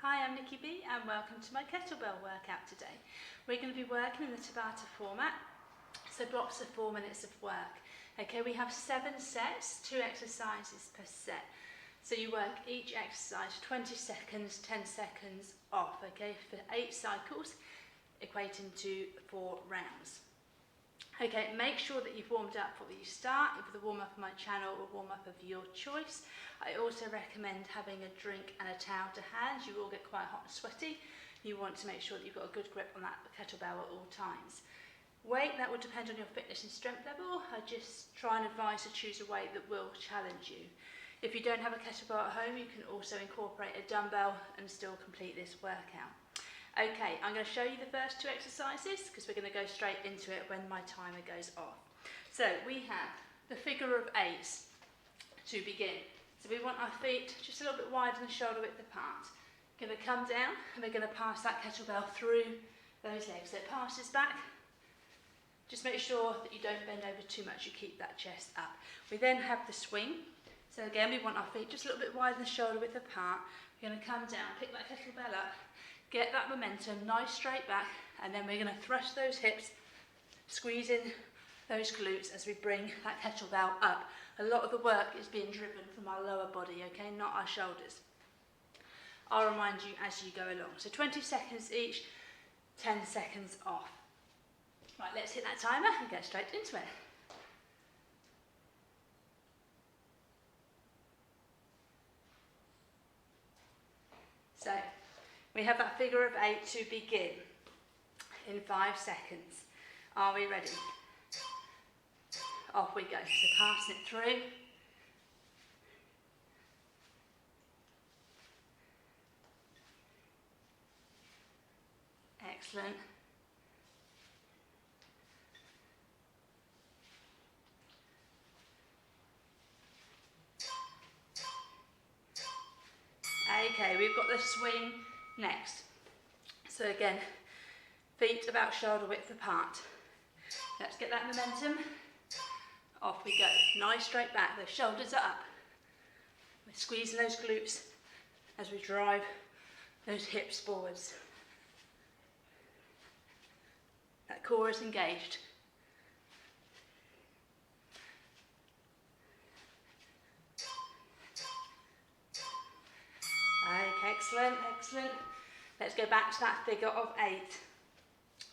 Hi, I'm NickiB and welcome to my kettlebell workout today. We're going to be working in the Tabata format, so blocks of 4 minutes of work. Okay, we have 7 sets, 2 exercises per set. So you work each exercise 20 seconds, 10 seconds off, okay, for 8 cycles, equating to 4 rounds. Okay, make sure that you've warmed up before you start, with a warm up on my channel or warm up of your choice. I also recommend having a drink and a towel to hand. You will get quite hot and sweaty. You want to make sure that you've got a good grip on that kettlebell at all times. Weight, that will depend on your fitness and strength level. I just try and advise to choose a weight that will challenge you. If you don't have a kettlebell at home, you can also incorporate a dumbbell and still complete this workout. Okay, I'm going to show you the first 2 exercises because we're going to go straight into it when my timer goes off. So we have the figure of 8s to begin. So we want our feet just a little bit wider than shoulder width apart. We're going to come down and we're going to pass that kettlebell through those legs. So it passes back. Just make sure that you don't bend over too much, you keep that chest up. We then have the swing. So again, we want our feet just a little bit wider than shoulder width apart. We're going to come down, pick that kettlebell up, get that momentum, nice straight back, and then we're going to thrust those hips, squeeze in those glutes as we bring that kettlebell up. A lot of the work is being driven from our lower body, okay, not our shoulders. I'll remind you as you go along. So 20 seconds each, 10 seconds off. Right, let's hit that timer and get straight into it. So, we have that figure of 8 to begin in 5 seconds. Are we ready? Off we go. So passing it through. Excellent. Okay, we've got the swing next. So again, feet about shoulder width apart. Let's get that momentum. Off we go. Nice straight back. Those shoulders are up. We're squeezing those glutes as we drive those hips forwards. That core is engaged. Okay, excellent, excellent. Let's go back to that figure of 8.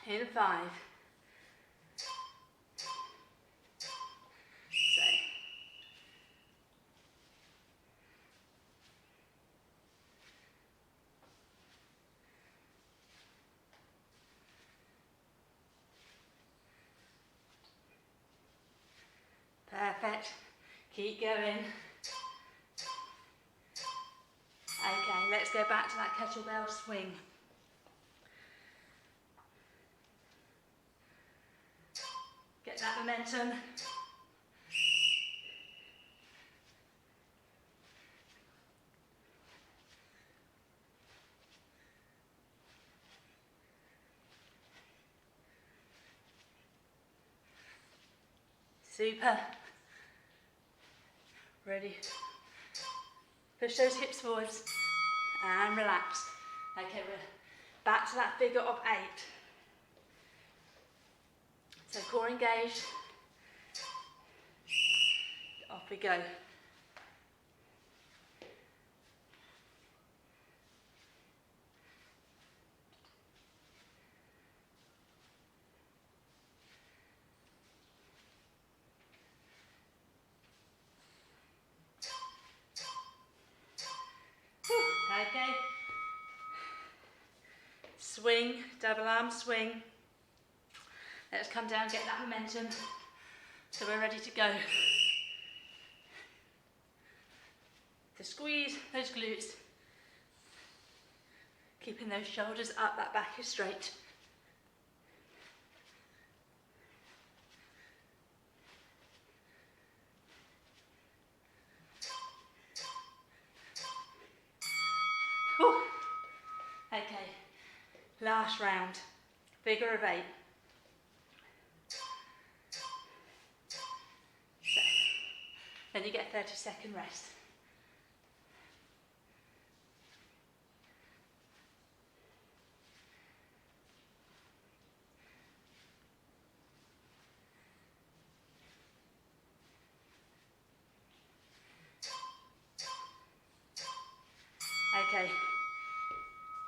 In 5. So. Perfect. Keep going. Okay, let's go back to that kettlebell swing. Get that momentum. Super. Ready. Push those hips forwards and relax. Okay, we're back to that figure of 8. So core engaged. Off we go. Okay. Swing, double arm swing. Let's come down, get that momentum. So we're ready to go. To squeeze those glutes. Keeping those shoulders up, that back is straight. Whew. Okay, last round, figure of 8. So, then you get a 30-second rest.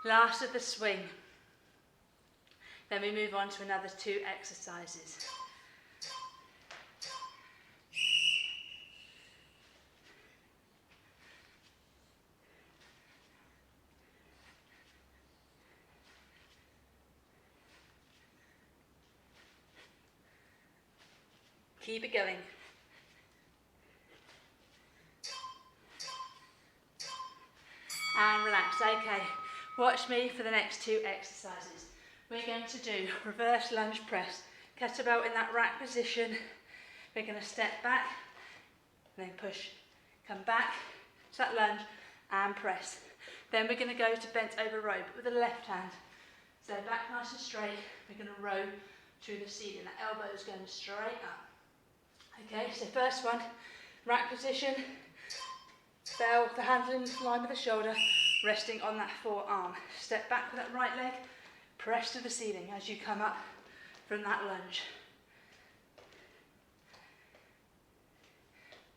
Last of the swing. Then we move on to another 2 exercises. Keep it going. And relax. Okay, watch me for the next 2 exercises. We're going to do reverse lunge press. Kettlebell in that rack position. We're going to step back, and then push, come back to that lunge and press. Then we're going to go to bent over row, but with the left hand. So back nice and straight, we're going to row to the ceiling. That elbow is going straight up. Okay, so first one, rack position, bell, the hand in line with the shoulder, resting on that forearm. Step back with that right leg, press to the ceiling as you come up from that lunge.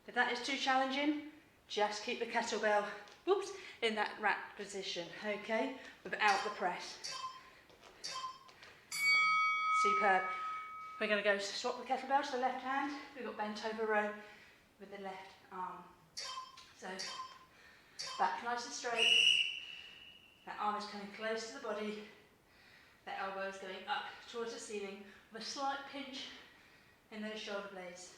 If that is too challenging, just keep the kettlebell, whoops, in that rack position, okay, without the press. Superb. We're going to go swap the kettlebell to the left hand. We've got bent over row with the left arm. So, back nice and straight. That arm is coming close to the body. That elbow is going up towards the ceiling with a slight pinch in those shoulder blades.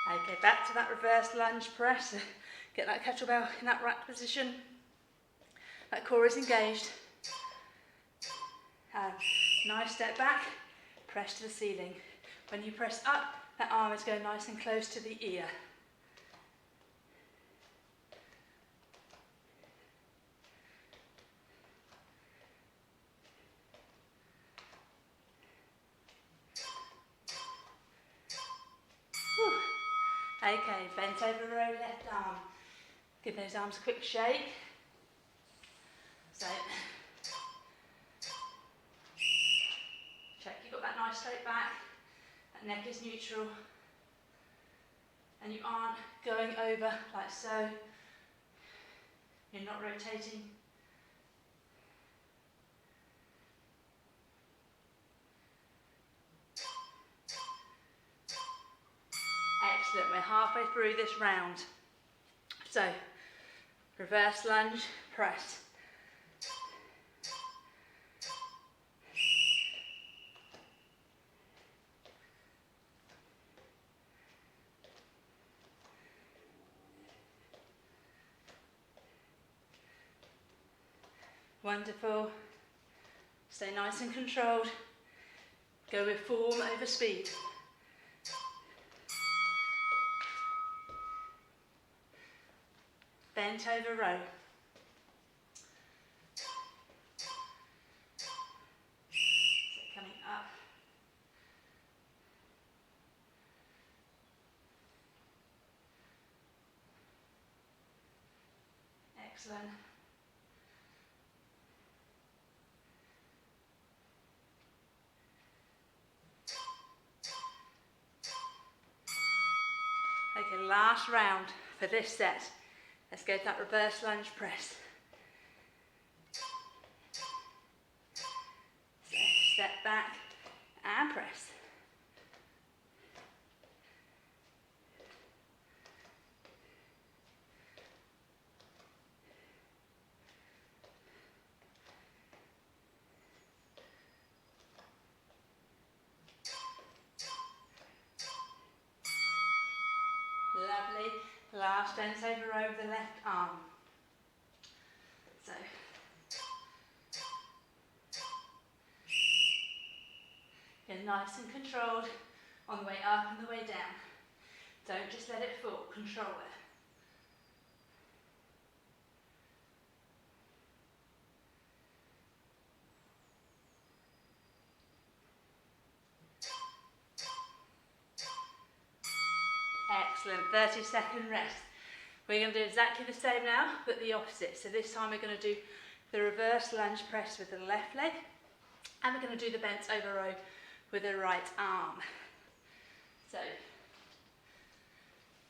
Okay, back to that reverse lunge press. Get that kettlebell in that rack position. That core is engaged. And nice step back, press to the ceiling. When you press up, that arm is going nice and close to the ear. Okay, bent over row, left arm. Give those arms a quick shake. So, check you've got that nice straight back, that neck is neutral, and you aren't going over like so. You're not rotating. Excellent, we're halfway through this round. So, reverse lunge, press. Wonderful. Stay nice and controlled. Go with form over speed. Bent over row. So coming up. Excellent. Okay, last round for this set. Let's go to that reverse lunge press. So step back and press. Lovely. Last bent over over the left arm. So, get nice and controlled on the way up and the way down. Don't just let it fall, control it. Excellent, 30-second rest. We're going to do exactly the same now, but the opposite. So this time we're going to do the reverse lunge press with the left leg, and we're going to do the bent over row with the right arm. So,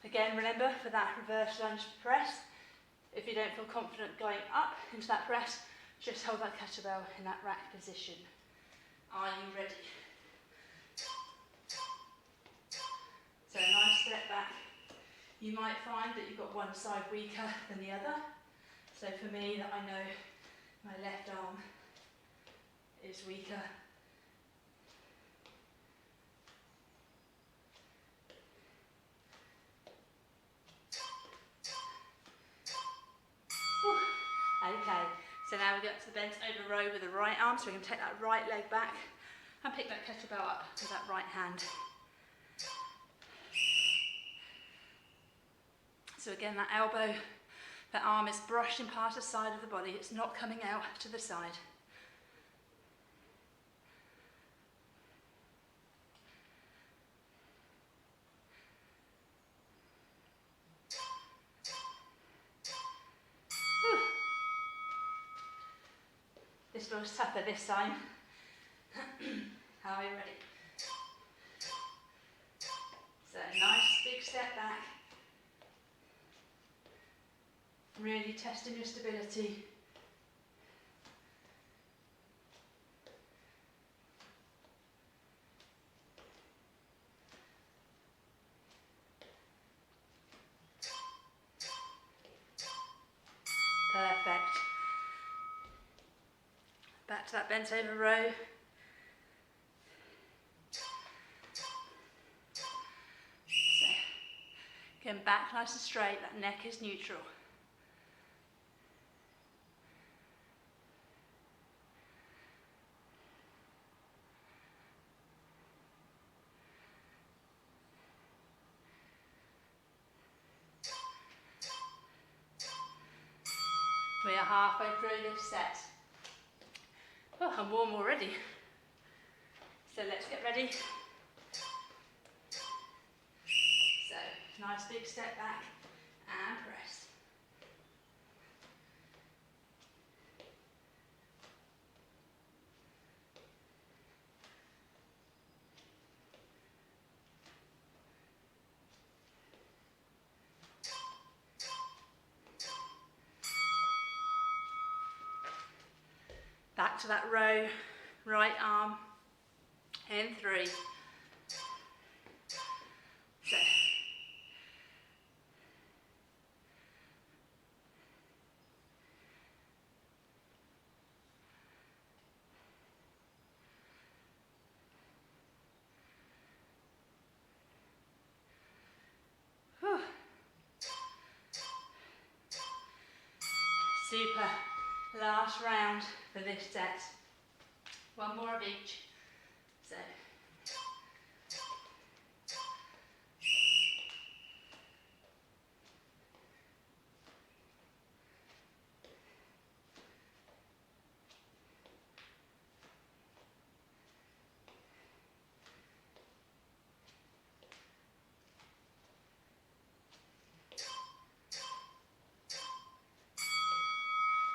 again, remember for that reverse lunge press, if you don't feel confident going up into that press, just hold that kettlebell in that rack position. Are you ready? So a nice step back. You might find that you've got one side weaker than the other. So for me, that I know my left arm is weaker. Okay, so now we get to the bent over row with the right arm, so we can take that right leg back and pick that kettlebell up with that right hand. So again, that elbow, that arm is brushing past the side of the body, it's not coming out to the side. This feels tougher this time. Are we ready? So nice big step back. Really testing your stability. Perfect. Back to that bent over row. So, again, back nice and straight, that neck is neutral. We are halfway through this set. Oh, I'm warm already. So let's get ready. So, nice big step back and press. Back to that row, right arm, in 3. So. Whew. Super. Last round for this set. One more of each. So.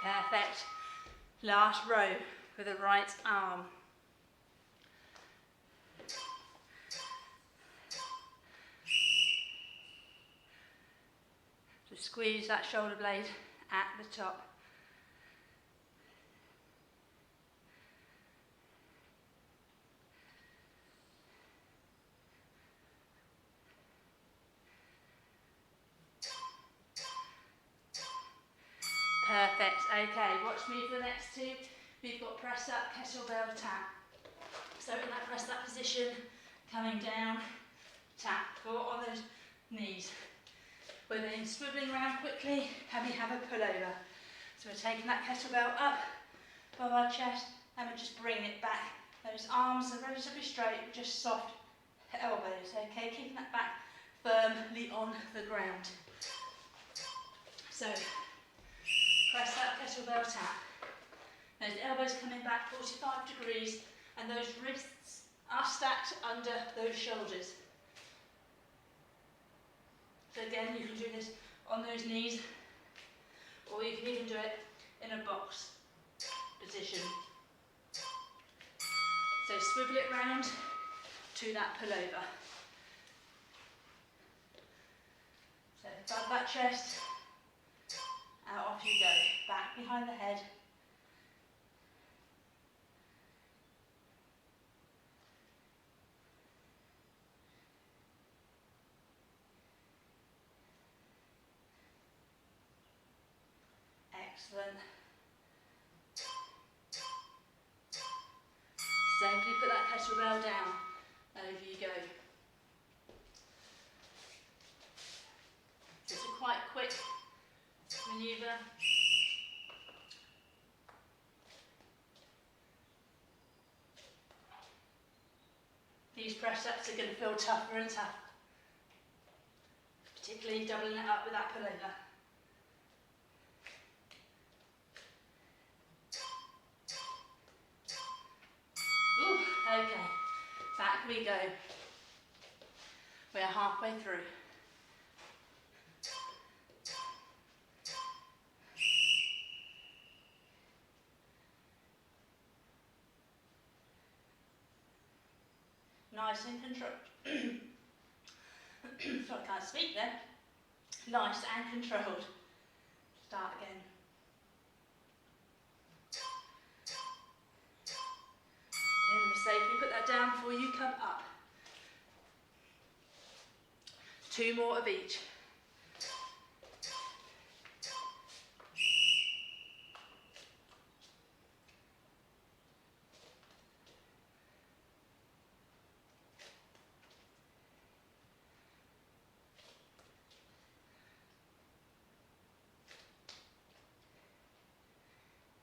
Perfect. Last row with the right arm. So squeeze that shoulder blade at the top. Perfect. Okay, watch me for the next 2. We've got press up, kettlebell tap. So in that press up position, coming down, tap, foot on those knees. We're then swiveling around quickly and we have a pullover. So we're taking that kettlebell up above our chest and we're just bringing it back. Those arms are relatively straight, just soft elbows, okay? Keeping that back firmly on the ground. So, press that kettlebell tap. Those elbows coming back 45 degrees and those wrists are stacked under those shoulders. So again, you can do this on those knees or you can even do it in a box position. So swivel it round, to that pullover. So above that chest, out off you go, back behind the head. Excellent. Safely put that kettlebell down. Over you go. Just a quite quick manoeuvre. These press-ups are going to feel tougher and tougher, particularly doubling it up with that pullover. Okay, back we go. We are halfway through. Nice and controlled. Sorry, I can't speak there. Nice and controlled. Start again. Safely put that down before you come up. 2 more of each.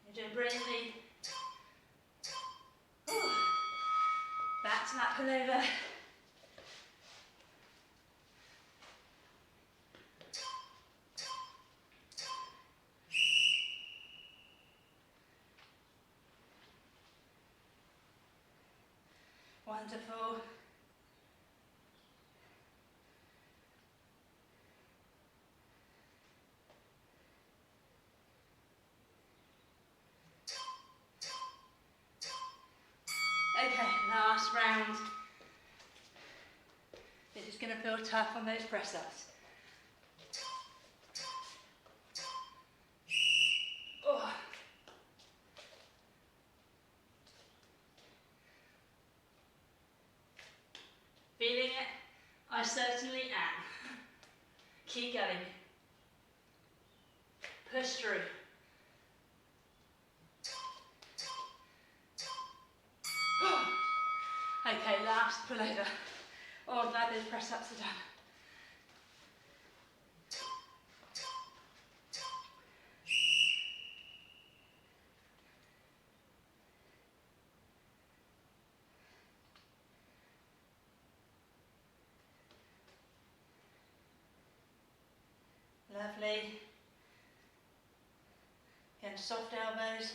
You're doing brilliantly. Back to that pullover. Wonderful. Okay, last round. This is going to feel tough on those press-ups. Oh. Feeling it? I certainly am. Keep going. Push through. Okay, last pullover. Oh, I'm glad those press-ups are done. Lovely. Again, soft elbows.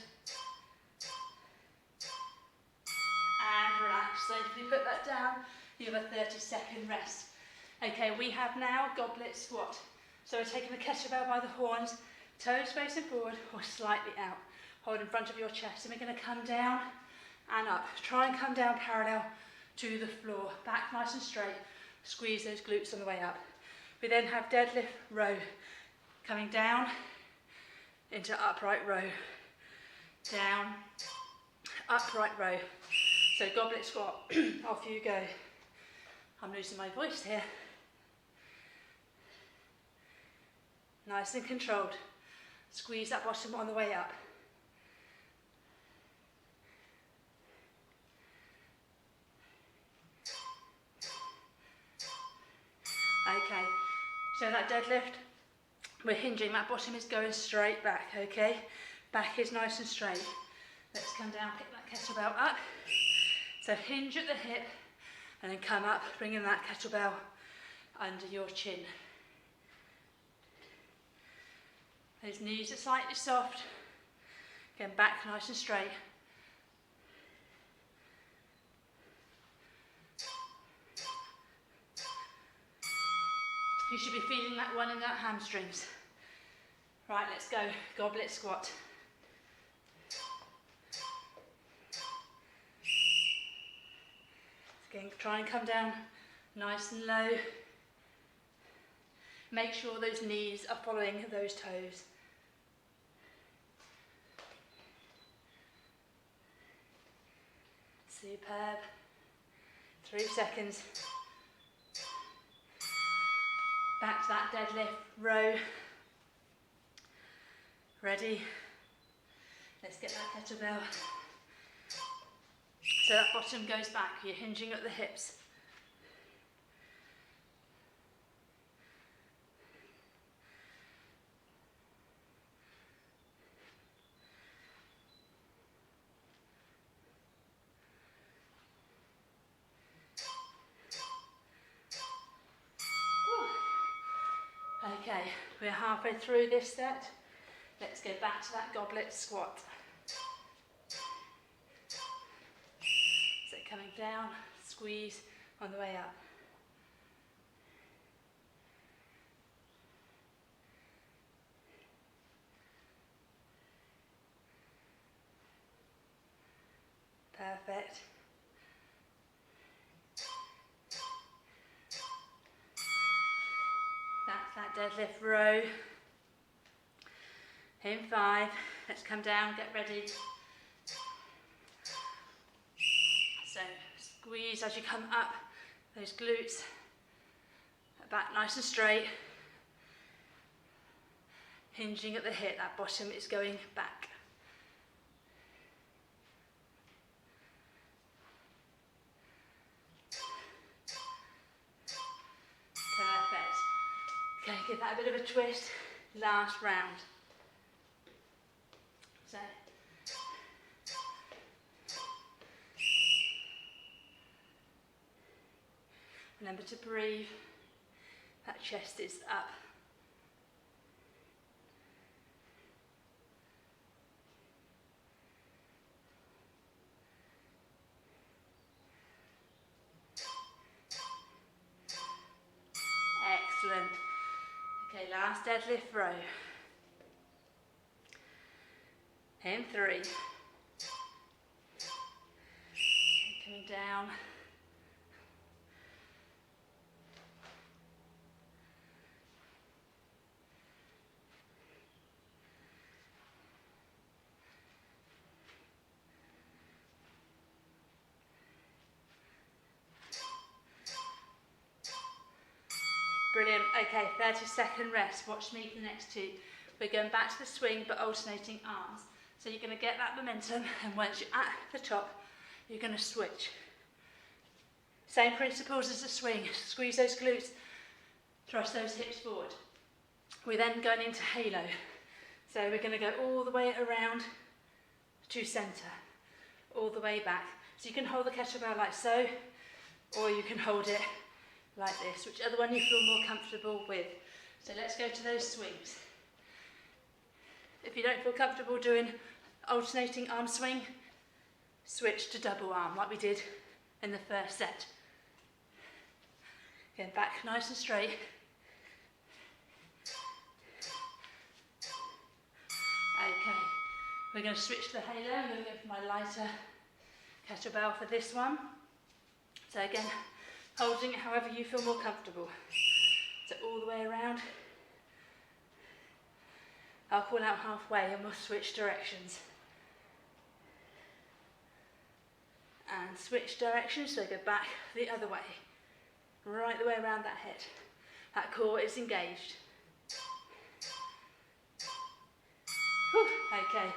And relax. Safely put that down. You have a 30-second rest. Okay, we have now goblet squat. So we're taking the kettlebell by the horns, toes facing forward or slightly out. Hold in front of your chest. And we're going to come down and up. Try and come down parallel to the floor. Back nice and straight. Squeeze those glutes on the way up. We then have deadlift row. Coming down into upright row. Down, upright row. So goblet squat, off you go. I'm losing my voice here. Nice and controlled. Squeeze that bottom on the way up. Okay, so that deadlift, we're hinging, that bottom is going straight back, okay? Back is nice and straight. Let's come down, pick that kettlebell up. So hinge at the hip and then come up, bringing that kettlebell under your chin. Those knees are slightly soft. Again, back nice and straight. You should be feeling that one in that hamstrings. Right, let's go. Goblet squat. Again, try and come down nice and low. Make sure those knees are following those toes. Superb. 3 seconds. Back to that deadlift row. Ready? Let's get that kettlebell. So that bottom goes back, you're hinging at the hips. Okay, we're halfway through this set. Let's go back to that goblet squat. So coming down, squeeze on the way up. Perfect. That's that deadlift row. In 5, let's come down, get ready. So squeeze as you come up, those glutes, back nice and straight. Hinging at the hip, that bottom is going back. Perfect. Okay, give that a bit of a twist. Last round. So, remember to breathe. That chest is up. Excellent. Okay, last deadlift row. In 3. Coming down. Brilliant. Okay, 30-second rest. Watch me for the next 2. We're going back to the swing but alternating arms. So you're going to get that momentum, and once you're at the top, you're going to switch. Same principles as the swing. Squeeze those glutes, thrust those hips forward. We're then going into halo. So we're going to go all the way around to centre, all the way back. So you can hold the kettlebell like so, or you can hold it like this, whichever one you feel more comfortable with. So let's go to those swings. If you don't feel comfortable doing alternating arm swing, switch to double arm like we did in the first set. Again, back nice and straight. Okay, we're going to switch to the halo. I'm going to go for my lighter kettlebell for this one. So again, holding it however you feel more comfortable. So all the way around. I'll call out halfway and we'll switch directions. And switch directions, so go back the other way. Right the way around that head. That core is engaged. Whew, okay,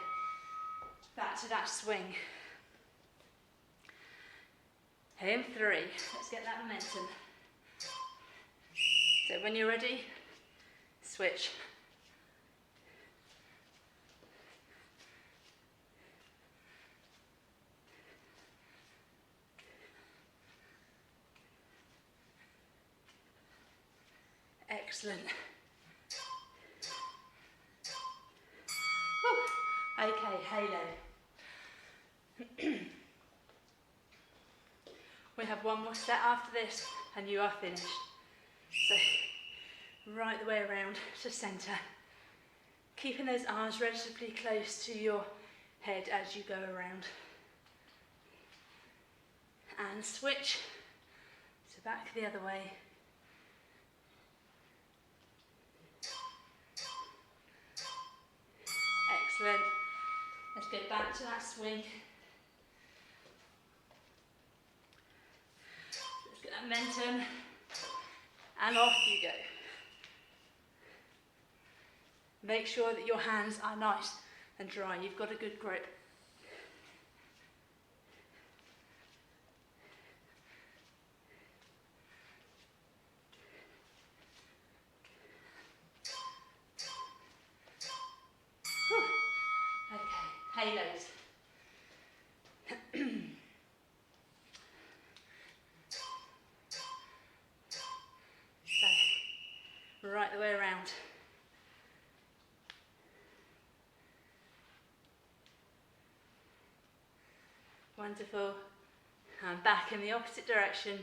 back to that swing. In 3, let's get that momentum. So when you're ready, switch. Excellent. Whew. Okay, halo. We have one more set after this and you are finished. So right the way around to centre. Keeping those arms relatively close to your head as you go around. And switch back the other way. Excellent. Let's go back to that swing. Let's get that momentum. And off you go. Make sure that your hands are nice and dry. You've got a good grip. Whew. Okay, halos. So, right the way around. Wonderful. And back in the opposite direction.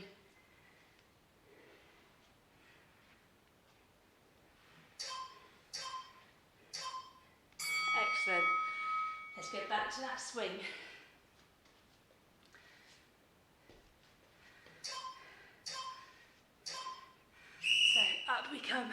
Excellent. Let's get back to that swing. So up we come.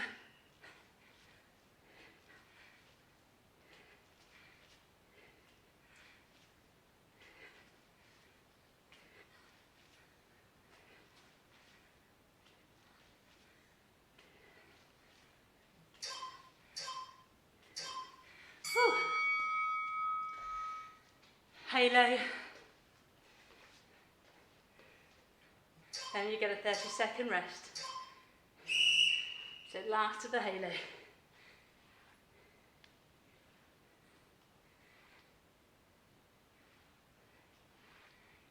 Halo. Then you get a 30-second rest. So last of the halo.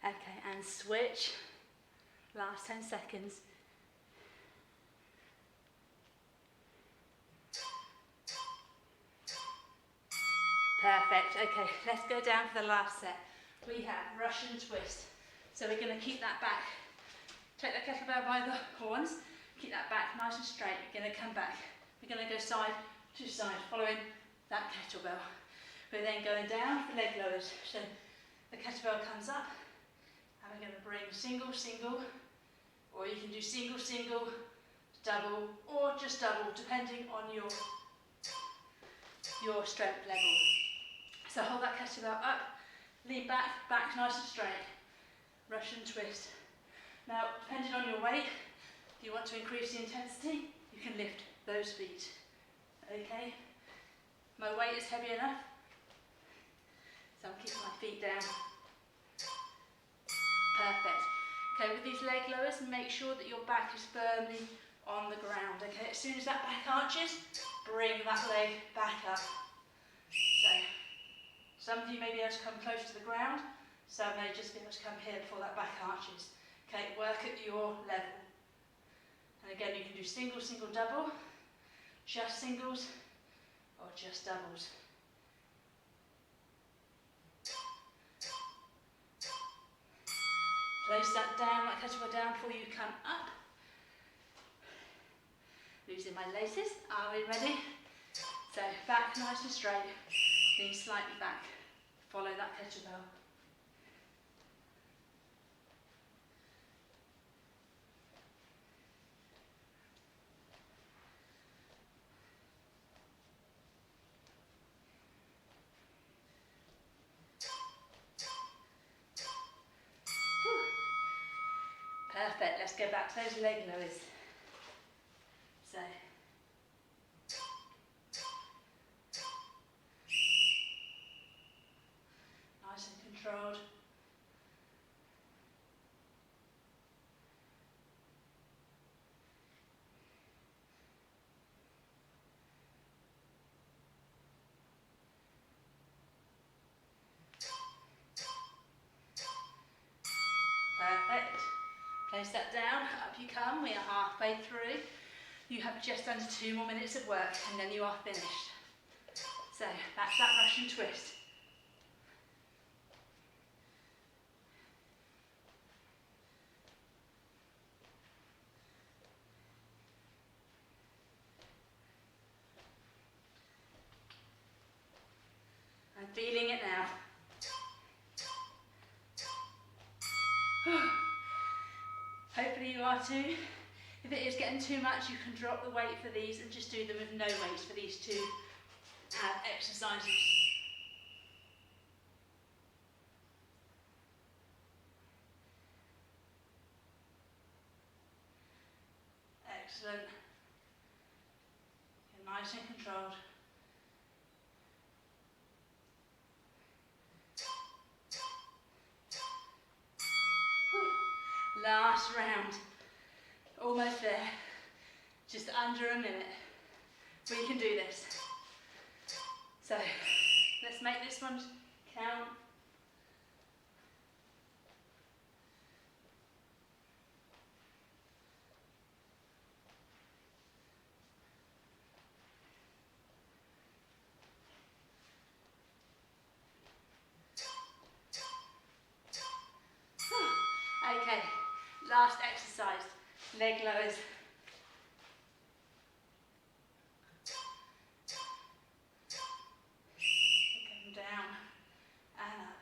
Okay, and switch. Last 10 seconds. Perfect. Okay, let's go down for the last set. We have Russian twist. So we're going to keep that back. Take the kettlebell by the horns. Keep that back nice and straight. We're going to come back. We're going to go side to side, following that kettlebell. We're then going down for leg lowers. So the kettlebell comes up, and we're going to bring single, single, or you can do single, single, double, or just double, depending on your strength level. So hold that kettlebell up, lean back, back nice and straight. Russian twist. Now, depending on your weight, if you want to increase the intensity, you can lift those feet. Okay? My weight is heavy enough, so I'm keeping my feet down. Perfect. Okay, with these leg lowers, make sure that your back is firmly on the ground. Okay, as soon as that back arches, bring that leg back up. So, some of you may be able to come close to the ground, some may just be able to come here before that back arches. Okay, work at your level. And again, you can do single, single, double, just singles, or just doubles. Place that down, that kettlebell down before you come up. Losing my laces. Are we ready? So back nice and straight, lean slightly back. Follow that kettlebell. Perfect, let's go back to those leg lowers. So, nice and controlled. Perfect. Place that down, up you come, we are halfway through. You have just under 2 more minutes of work and then you are finished. So, that's that Russian twist. I'm feeling it now. Hopefully you are to. If it is getting too much, you can drop the weight for these and just do them with no weights for these two exercises. Excellent. You're nice and controlled. Whew. Last round. Almost there. Just under a minute. We can do this. So, let's make this one count. Okay, last exercise, leg lowers. Come down and up.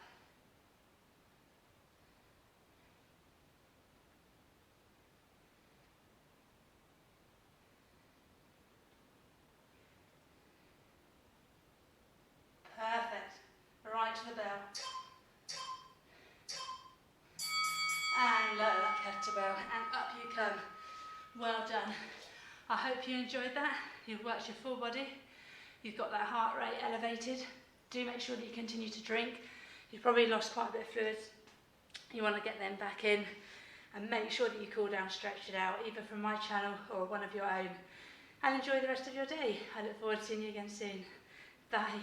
Perfect. Right to the bell. And lower that kettlebell and up you come. Well done. I hope you enjoyed that. You've worked your full body. You've got that heart rate elevated. Do make sure that you continue to drink. You've probably lost quite a bit of fluids. You want to get them back in and make sure that you cool down, stretch it out, either from my channel or one of your own. And enjoy the rest of your day. I look forward to seeing you again soon. Bye.